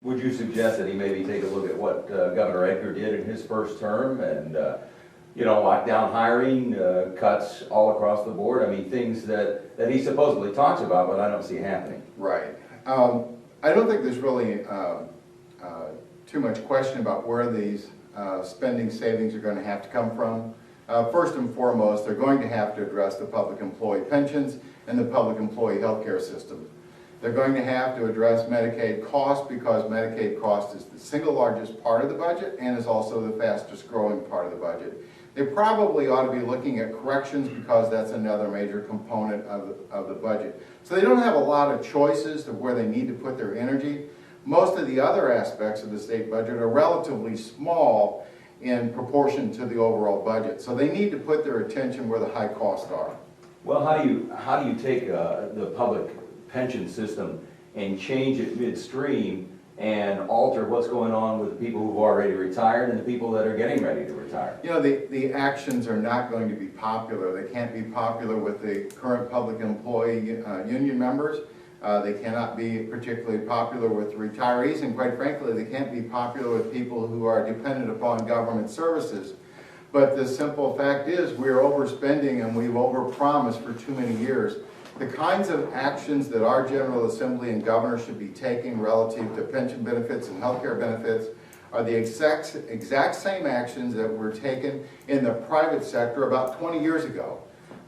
Would you suggest that he maybe take a look at what Governor Edgar did in his first term and, lock down hiring, cuts all across the board? I mean, things that he supposedly talks about, but I don't see happening. Right. I don't think there's really too much question about where these spending savings are going to have to come from. First and foremost, they're going to have to address the public employee pensions and the public employee health care system. They're going to have to address Medicaid costs because Medicaid cost is the single largest part of the budget and is also the fastest growing part of the budget. They probably ought to be looking at corrections because that's another major component of the budget. So they don't have a lot of choices of where they need to put their energy. Most of the other aspects of the state budget are relatively small in proportion to the overall budget. So they need to put their attention where the high costs are. Well, how do you take the public pension system and change it midstream and alter what's going on with the people who've already retired and the people that are getting ready to retire? You know, the actions are not going to be popular. They can't be popular with the current public employee union members. They cannot be particularly popular with retirees, and quite frankly, they can't be popular with people who are dependent upon government services. But the simple fact is we're overspending and we've overpromised for too many years. The kinds of actions that our General Assembly and Governor should be taking relative to pension benefits and health care benefits are the exact same actions that were taken in the private sector about 20 years ago.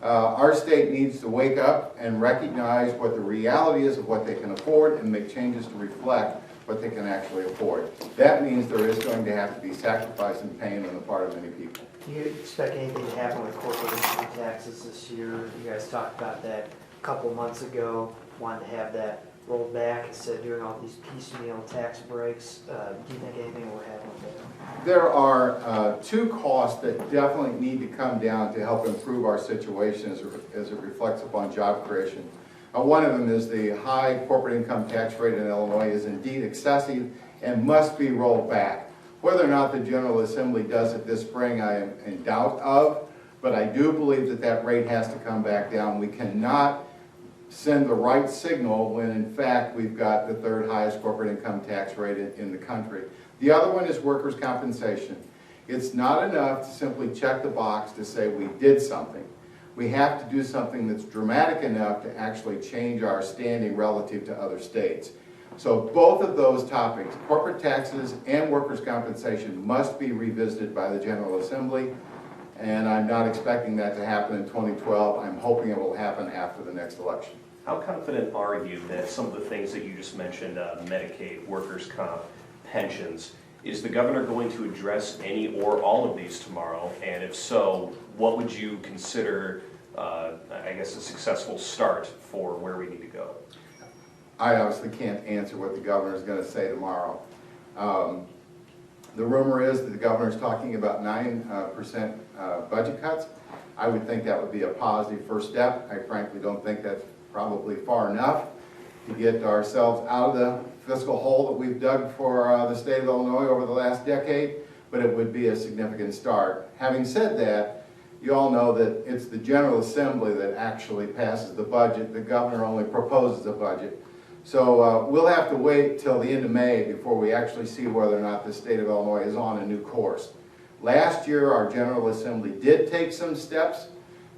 Our state needs to wake up and recognize what the reality is of what they can afford and make changes to reflect what they can actually afford. That means there is going to have to be sacrifice and pain on the part of many people. Do you expect anything to happen with corporate income taxes this year? You guys talked about that a couple months ago, wanted to have that rolled back instead of doing all these piecemeal tax breaks. Do you think anything will happen with that? There are two costs that definitely need to come down to help improve our situation as it reflects upon job creation. One of them is the high corporate income tax rate in Illinois is indeed excessive and must be rolled back. Whether or not the General Assembly does it this spring, I am in doubt of, but I do believe that that rate has to come back down. We cannot send the right signal when in fact we've got the third highest corporate income tax rate in the country. The other one is workers' compensation. It's not enough to simply check the box to say we did something. We have to do something that's dramatic enough to actually change our standing relative to other states. So both of those topics, corporate taxes and workers' compensation, must be revisited by the General Assembly, and I'm not expecting that to happen in 2012. I'm hoping it will happen after the next election. How confident are you that some of the things that you just mentioned, Medicaid, workers' comp, pensions, is the governor going to address any or all of these tomorrow? And if so, what would you consider, I guess, a successful start for where we need to go? I obviously can't answer what the governor is going to say tomorrow. The rumor is that the governor is talking about 9% budget cuts. I would think that would be a positive first step. I frankly don't think that's probably far enough to get ourselves out of the fiscal hole that we've dug for the state of Illinois over the last decade, but it would be a significant start. Having said that, you all know that it's the General Assembly that actually passes the budget. The governor only proposes a budget. So we'll have to wait till the end of May before we actually see whether or not the state of Illinois is on a new course. Last year, our General Assembly did take some steps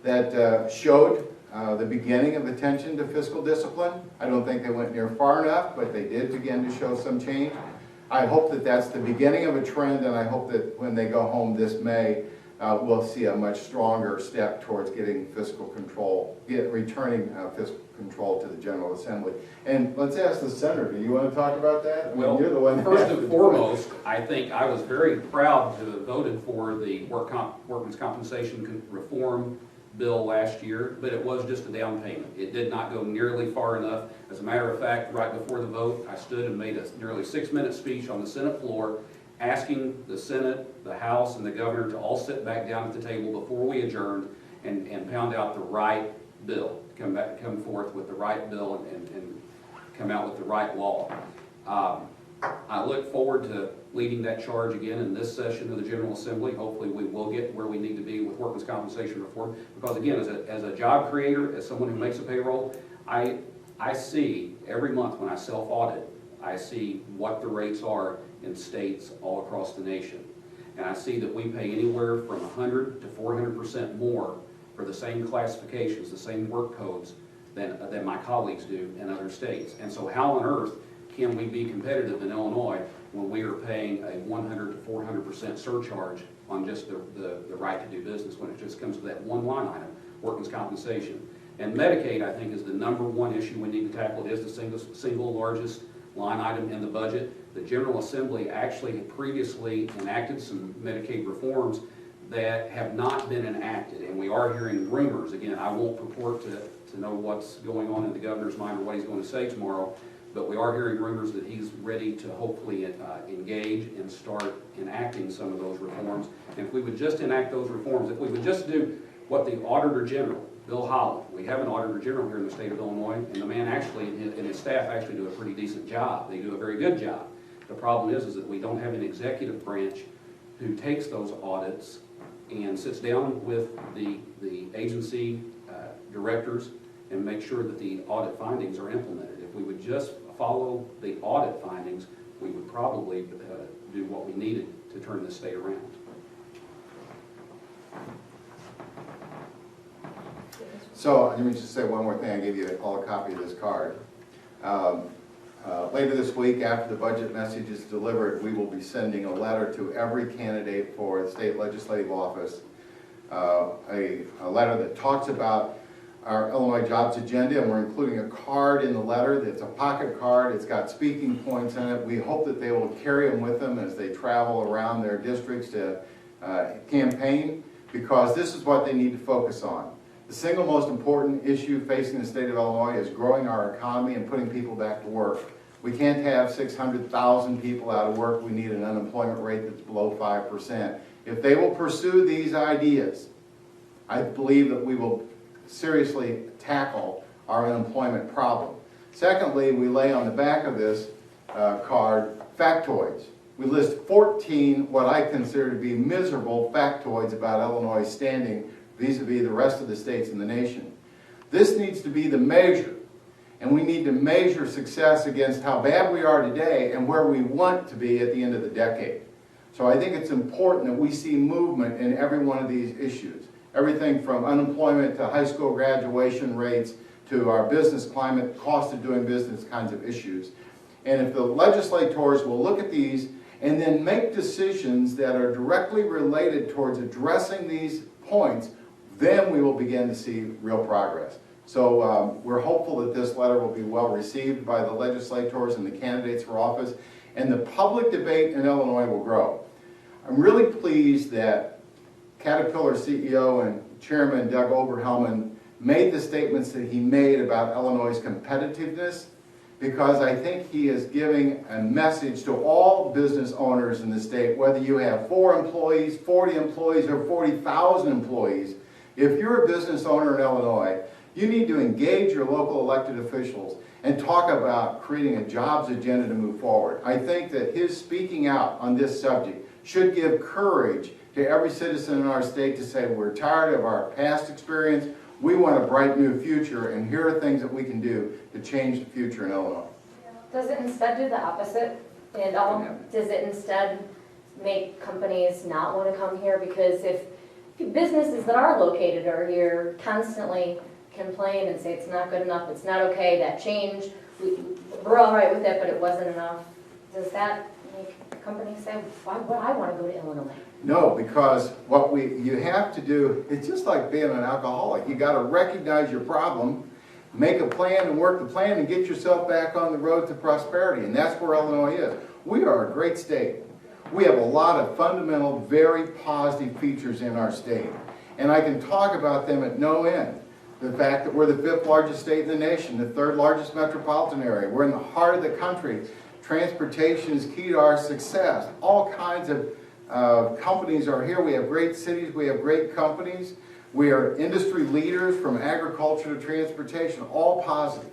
that showed the beginning of attention to fiscal discipline. I don't think they went near far enough, but they did begin to show some change. I hope that that's the beginning of a trend, and I hope that when they go home this May, we'll see a much stronger step towards getting fiscal control, returning fiscal control to the General Assembly. And let's ask the senator, do you want to talk about that? Well, you're the one first and foremost, I think I was very proud to have voted for the workman's compensation reform bill last year, but it was just a down payment. It did not go nearly far enough. As a matter of fact, right before the vote, I stood and made a nearly 6-minute speech on the Senate floor asking the Senate, the House, and the governor to all sit back down at the table before we adjourned and pound out the right bill, come forth with the right bill and come out with the right law. I look forward to leading that charge again in this session of the General Assembly. Hopefully we will get where we need to be with workers' compensation reform, because again, as a job creator, as someone who makes a payroll, I see every month when I self-audit I see what the rates are in states all across the nation. And I see that we pay anywhere from 100 to 400% more for the same classifications, the same work codes than my colleagues do in other states. And so how on earth can we be competitive in Illinois when we are paying a 100 to 400% surcharge on just the right to do business when it just comes to that one line item, workers' compensation? And Medicaid, I think, is the number one issue we need to tackle. It is the single largest line item in the budget. The General Assembly actually had previously enacted some Medicaid reforms that have not been enacted, and we are hearing rumors. Again, I won't purport to know what's going on in the governor's mind or what he's going to say tomorrow, but we are hearing rumors that he's ready to hopefully engage and start enacting some of those reforms. And if we would just enact those reforms, if we would just do what the Auditor General, Bill Holland, we have an Auditor General here in the state of Illinois, and the man actually, and his staff actually do a pretty decent job. They do a very good job. The problem is that we don't have an executive branch who takes those audits and sits down with the agency directors and make sure that the audit findings are implemented. If we would just follow the audit findings, we would probably do what we needed to turn this state around. So let me just say one more thing. I gave you all a copy of this card. Later this week, after the budget message is delivered, we will be sending a letter to every candidate for the state legislative office, a letter that talks about our Illinois jobs agenda, and we're including a card in the letter. It's a pocket card. It's got speaking points in it. We hope that they will carry them with them as they travel around their districts to campaign, because this is what they need to focus on. The single most important issue facing the state of Illinois is growing our economy and putting people back to work. We can't have 600,000 people out of work. We need an unemployment rate that's below 5%. If they will pursue these ideas, I believe that we will seriously tackle our unemployment problem. Secondly, we lay on the back of this card factoids. We list 14 what I consider to be miserable factoids about Illinois' standing vis-a-vis the rest of the states in the nation. This needs to be the measure, and we need to measure success against how bad we are today and where we want to be at the end of the decade. So I think it's important that we see movement in every one of these issues. Everything from unemployment to high school graduation rates to our business climate, cost of doing business kinds of issues. And if the legislators will look at these and then make decisions that are directly related towards addressing these points, then we will begin to see real progress. So we're hopeful that this letter will be well received by the legislators and the candidates for office, and the public debate in Illinois will grow. I'm really pleased that Caterpillar CEO and Chairman Doug Oberhelman made the statements that he made about Illinois' competitiveness, because I think he is giving a message to all business owners in the state, whether you have 4 employees, 40 employees, or 40,000 employees. If you're a business owner in Illinois, you need to engage your local elected officials and talk about creating a jobs agenda to move forward. I think that his speaking out on this subject should give courage to every citizen in our state to say, we're tired of our past experience, we want a bright new future, and here are things that we can do to change the future in Illinois. Does it instead do the opposite? And does it instead make companies not want to come here? Because if businesses that are located are here constantly complain and say it's not good enough, it's not okay, that change, we're all right with it, but it wasn't enough, does that make companies say, why would I want to go to Illinois? No, because what you have to do, it's just like being an alcoholic. You got to recognize your problem, make a plan and work the plan, and get yourself back on the road to prosperity. And that's where Illinois is. We are a great state. We have a lot of fundamental, very positive features in our state. And I can talk about them at no end. The fact that we're the 5th largest state in the nation, the 3rd largest metropolitan area. We're in the heart of the country. Transportation is key to our success. All kinds of companies are here. We have great cities. We have great companies. We are industry leaders from agriculture to transportation, all positive.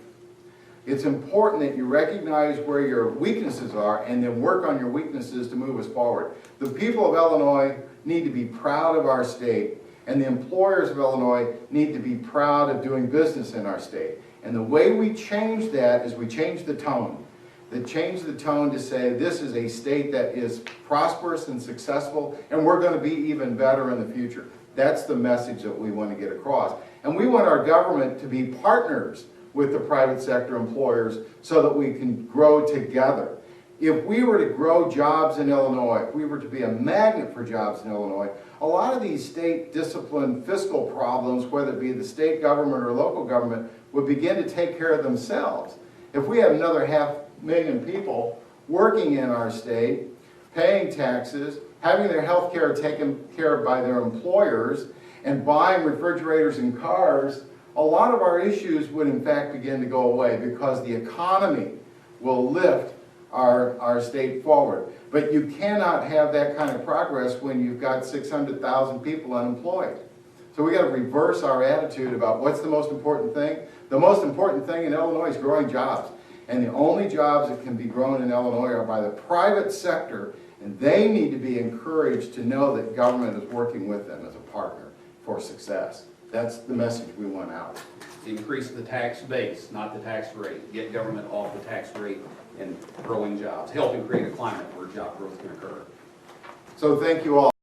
It's important that you recognize where your weaknesses are and then work on your weaknesses to move us forward. The people of Illinois need to be proud of our state, and the employers of Illinois need to be proud of doing business in our state. And the way we change that is we change the tone. that change the tone to say this is a state that is prosperous and successful, and we're going to be even better in the future. That's the message that we want to get across. And we want our government to be partners with the private sector employers so that we can grow together. If we were to grow jobs in Illinois, if we were to be a magnet for jobs in Illinois, a lot of these state discipline fiscal problems, whether it be the state government or local government, would begin to take care of themselves. If we had another 500,000 people working in our state, paying taxes, having their health care taken care of by their employers, and buying refrigerators and cars, a lot of our issues would in fact begin to go away because the economy will lift our state forward. But you cannot have that kind of progress when you've got 600,000 people unemployed. So we got to reverse our attitude about what's the most important thing. The most important thing in Illinois is growing jobs. And the only jobs that can be grown in Illinois are by the private sector, and they need to be encouraged to know that government is working with them as a partner for success. That's the message we want out. Increase the tax base, not the tax rate. Get government off the tax rate and growing jobs, helping create a climate where job growth can occur. So thank you all.